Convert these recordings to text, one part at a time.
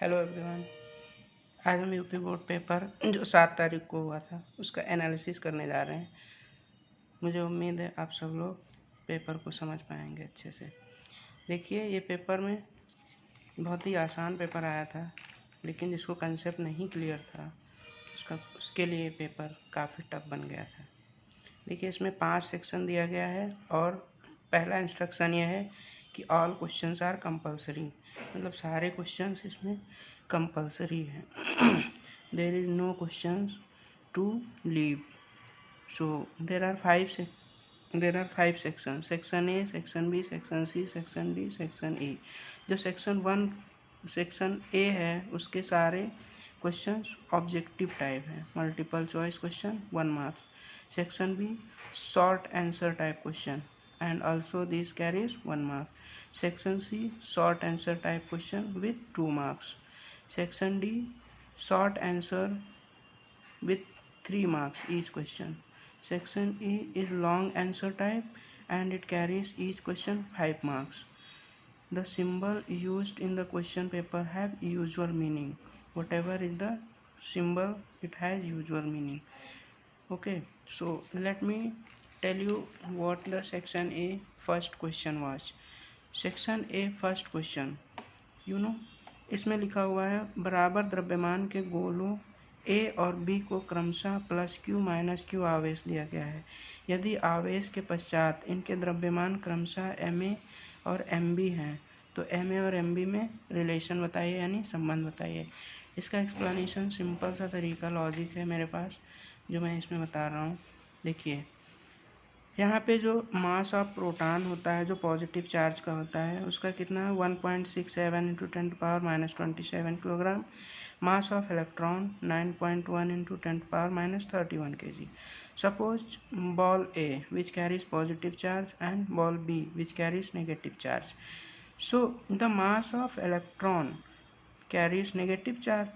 Hello everyone. आज हम UP board paper जो 7 तारीख को हुआ था उसका एनालिसिस करने जा रहे हैं। मुझे उम्मीद है आप सब लोग पेपर को समझ पाएंगे अच्छे से। देखिए, ये पेपर में बहुत ही आसान पेपर आया था, लेकिन जिसको कंसेप्ट नहीं क्लियर था उसके लिए पेपर काफ़ी टफ बन गया था। देखिए, इसमें 5 सेक्शन दिया गया है और पहला इंस्ट्रक्शन ये है कि ऑल क्वेश्चंस आर कंपलसरी, मतलब सारे क्वेश्चंस इसमें कंपलसरी है। There is no questions to leave. So there are five section. Section A, section B, section C, section D, section E. जो सेक्शन ए है उसके सारे क्वेश्चंस ऑब्जेक्टिव टाइप है, multiple choice question 1 marks. Section B short answer type question and also this carries 1 mark. Section C short answer type question with 2 marks. Section D short answer with 3 marks each question. Section E is long answer type and it carries each question 5 marks. The symbol used in the question paper have usual meaning. Whatever is the symbol, it has usual meaning. Okay, so let me tell you what the section A first question was. Section A first question, इसमें लिखा हुआ है बराबर द्रव्यमान के गोलों ए और B को क्रमशः +q -q आवेश दिया गया है। यदि आवेश के पश्चात इनके द्रव्यमान क्रमशः ma और mb हैं तो ma और mb में रिलेशन बताइए, यानी संबंध बताइए। इसका एक्सप्लेनेशन सिंपल सा तरीका लॉजिक है मेरे पास, जो मैं इसमें बता रहा हूँ। देखिए, यहाँ पे जो मास ऑफ प्रोटॉन होता है, जो पॉजिटिव चार्ज का होता है, उसका कितना है 1.67 × 10⁻27 kilogram. Mass of electron 9.1 × 10⁻31 kg. Suppose ball A which carries positive charge and ball B which carries negative charge. So the mass of electron carries negative charge,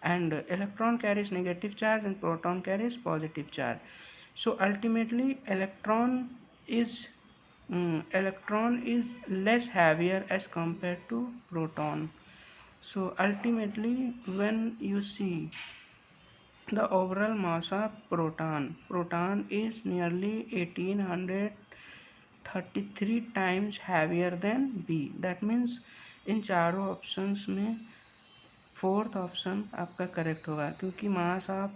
and electron carries negative charge and proton carries positive charge. So ultimately electron is less heavier as compared to proton. So ultimately when you see the overall mass of proton is nearly 1833 times heavier than B. That means इन चारों options में fourth option आपका correct होगा, क्योंकि mass of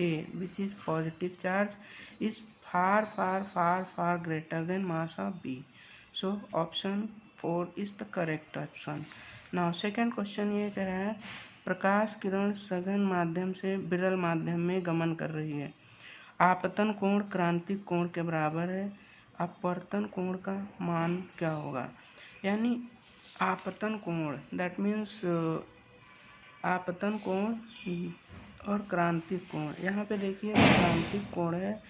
A which is positive charge is far far far far greater than mass of B. So option 4 is the correct option. Now second question ये कह रहा है प्रकाश किरण सघन माध्यम से विरल माध्यम में गमन कर रही है। आपतन कोण क्रांतिक कोण के बराबर है। अपवर्तन कोण का मान क्या होगा? यानी आपतन कोण, दैट मीन्स आपतन कोण और क्रांतिक कोण। यहाँ पे देखिए क्रांतिक कोण है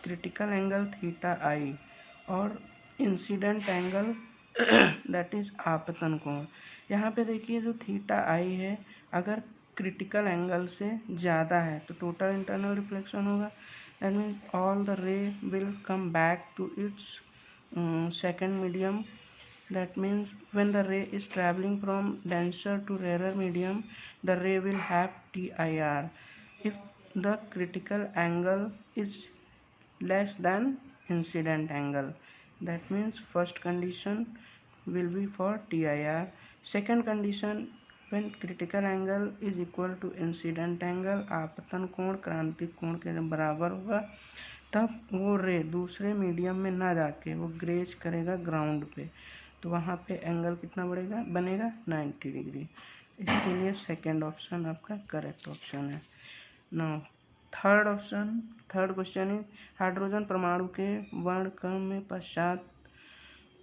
क्रिटिकल एंगल थीटा आई, और इंसिडेंट एंगल दैट इज आपतन कोण। यहाँ पे देखिए जो थीटा आई है, अगर क्रिटिकल एंगल से ज़्यादा है तो टोटल इंटरनल रिफ्लेक्शन होगा। That means all the ray will come back to its second medium. That means when the ray is traveling from denser to rarer medium, the ray will have TIR if the critical angle is less than incident angle. That means first condition will be for TIR. Second condition, when critical angle is equal to incident angle, आपतन कोण क्रांतिक कोण के बराबर होगा, तब वो रे दूसरे मीडियम में ना जाके वो ग्रेज करेगा ग्राउंड पे, तो वहाँ पे एंगल कितना बनेगा 90 डिग्री. इसके लिए सेकेंड ऑप्शन आपका करेक्ट ऑप्शन है. Now third question is hydrogen परमाणु के वर्णक्रम में पश्चात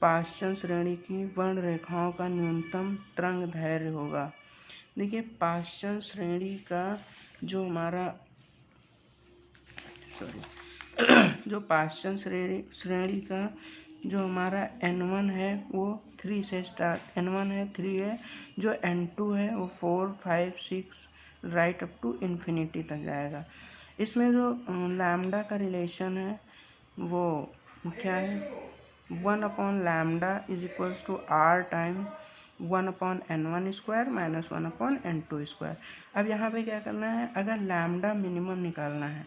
पाश्चन श्रेणी की वर्ण रेखाओं का न्यूनतम तरंग दैर्घ्य होगा. देखिए, पाश्चन श्रेणी का जो हमारा जो पाश्चन श्रेणी का जो हमारा N1 है वो 3 से स्टार्ट, N1 है 3 है, जो N2 है वो 4, 5, 6 राइट अप टू इन्फिनिटी तक जाएगा. इसमें जो लैम्डा का रिलेशन है वो क्या है, 1/λ is equals to R time 1/n1² minus 1/n2²। अब यहाँ पे क्या करना है, अगर लैम्डा मिनिमम निकालना है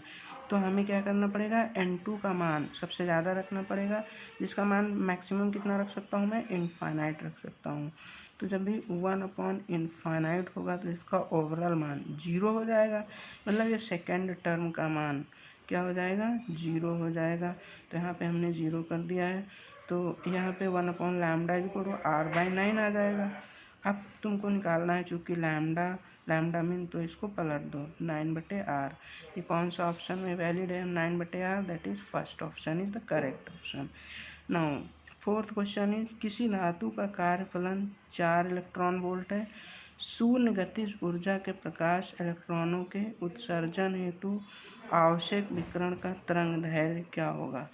तो हमें क्या करना पड़ेगा, n2 का मान सबसे ज़्यादा रखना पड़ेगा, जिसका मान मैक्सिमम कितना रख सकता हूँ मैं, इनफाइनाइट रख सकता हूँ। तो जब भी 1/इनफाइनाइट होगा तो इसका ओवरऑल मान 0 हो जाएगा, मतलब ये सेकेंड टर्म का मान क्या हो जाएगा, 0 हो जाएगा। तो यहाँ पे हमने 0 कर दिया है, तो यहाँ पे 1/λ=r/9 आ जाएगा। अब तुमको निकालना है, चूँकि लैम्डा मीन तो इसको पलट दो 9/r। ये कौन सा ऑप्शन में वैलिड है, 9/r, that is first option is the correct option. Now fourth question is, किसी धातु का कार्यफलन 4 इलेक्ट्रॉन वोल्ट है। शून्य गतिज ऊर्जा के प्रकाश इलेक्ट्रॉनों के उत्सर्जन हेतु आवश्यक विकिरण का तरंग दैर्घ्य क्या होगा।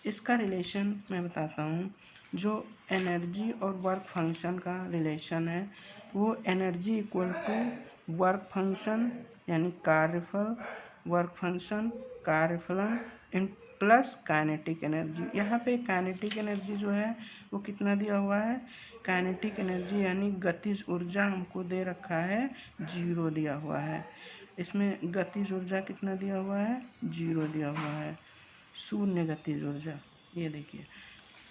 इसका रिलेशन मैं बताता हूँ। जो एनर्जी और वर्क फंक्शन का रिलेशन है वो energy equal to work function यानी कार्यफल, वर्क फंक्शन कार्यफलन इन प्लस काइनेटिक एनर्जी। यहाँ पे काइनेटिक एनर्जी जो है वो कितना दिया हुआ है, काइनेटिक एनर्जी यानी गतिज ऊर्जा हमको दे रखा है 0 दिया हुआ है। इसमें गतिज ऊर्जा कितना दिया हुआ है, 0 दिया हुआ है, शून्य गतिज ऊर्जा, ये देखिए।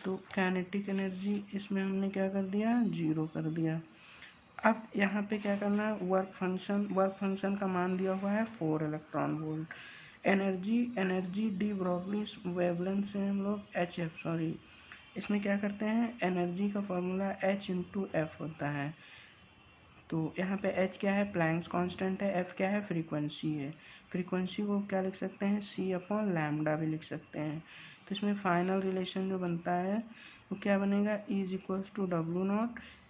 तो काइनेटिक एनर्जी इसमें हमने क्या कर दिया, 0 कर दिया। अब यहाँ पे क्या करना है, वर्क फंक्शन का मान दिया हुआ है 4 electron volt. Energy de Broglie wavelength से हम लोग इसमें क्या करते हैं, एनर्जी का फॉर्मूला H/F होता है। तो यहाँ पे H क्या है, प्लैंक्स कांस्टेंट है, F क्या है, फ्रीक्वेंसी है। फ्रीक्वेंसी को क्या लिख सकते हैं, C/λ भी लिख सकते हैं। तो इसमें फाइनल रिलेशन जो बनता है वो क्या बनेगा, E=W0,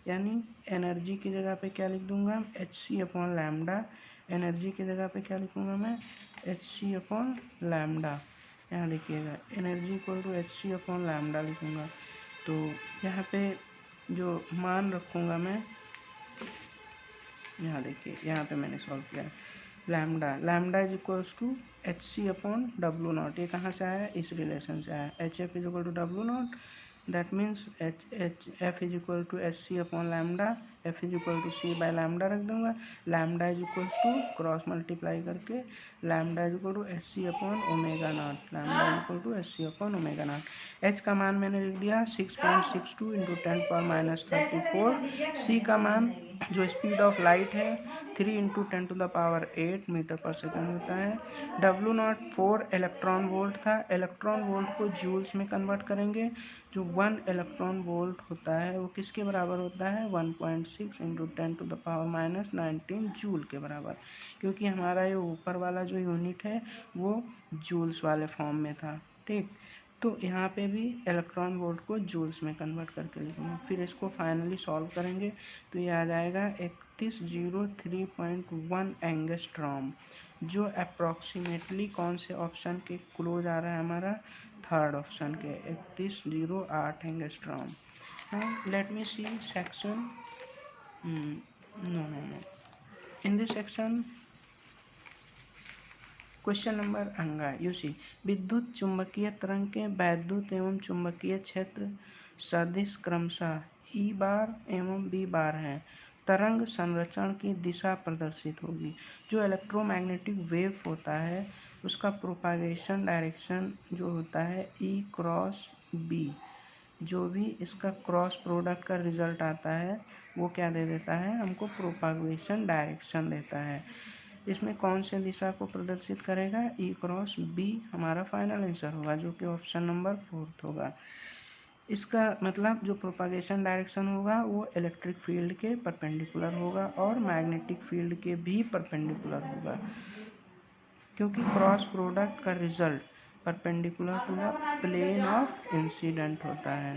यानी एनर्जी की जगह पे क्या लिख दूंगा, Hc/λ। एनर्जी की जगह पे क्या लिखूंगा मैं, Hc/λ। यहाँ देखिएगा एनर्जी इक्वल टू Hc/λ लिखूंगा। तो यहाँ पे जो मान रखूँगा मैं, यहाँ देखिए, यहाँ पे मैंने सॉल्व किया लैम्डा =HC/W0। ये कहाँ से आया, इस रिलेशन से आया। HF=W0, that means F=Hc/λ, F=C/λ रख दूंगा। λ क्रॉस मल्टीप्लाई करके λ=Hc/0। H का मान मैंने लिख दिया 6.62 × 10⁻34। C का मान जो स्पीड ऑफ लाइट है 3 × 10⁸ मीटर पर सेकंड होता है। W0 4 इलेक्ट्रॉन वोल्ट था। इलेक्ट्रॉन वोल्ट को जूल्स में कन्वर्ट करेंगे। जो 1 इलेक्ट्रॉन वोल्ट होता है वो किसके बराबर होता है, 1.6 × 10⁻19 जूल के बराबर, क्योंकि हमारा ये ऊपर वाला जो यूनिट है वो जूल्स वाले फॉर्म में था। ठीक, तो यहाँ पे भी इलेक्ट्रॉन वोल्ट को जूल्स में कन्वर्ट करके लिखूँगा। फिर इसको फाइनली सॉल्व करेंगे तो ये आ जाएगा 3103.1 एंगस्ट्रॉम, जो अप्रॉक्सीमेटली कौन से ऑप्शन के क्लोज आ रहा है, हमारा थर्ड ऑप्शन के 3108 angstrom. Let me see section, no in this section question number अंगा यू सी, विद्युत चुंबकीय तरंग के वैद्युत एवं चुंबकीय क्षेत्र सदिश क्रमशः ई बार एवं बी बार हैं। तरंग संरक्षण की दिशा प्रदर्शित होगी। जो इलेक्ट्रोमैग्नेटिक वेव होता है उसका प्रोपागेशन डायरेक्शन जो होता है E×B, जो भी इसका क्रॉस प्रोडक्ट का रिजल्ट आता है वो क्या दे देता है, हमको प्रोपागेशन डायरेक्शन देता है। इसमें कौन से दिशा को प्रदर्शित करेगा, E×B हमारा फाइनल आंसर होगा, जो कि ऑप्शन नंबर 4 होगा। इसका मतलब जो प्रोपागेशन डायरेक्शन होगा वो इलेक्ट्रिक फील्ड के परपेंडिकुलर होगा और मैग्नेटिक फील्ड के भी परपेंडिकुलर होगा, क्योंकि क्रॉस प्रोडक्ट का result perpendicular to the plane of incident होता है।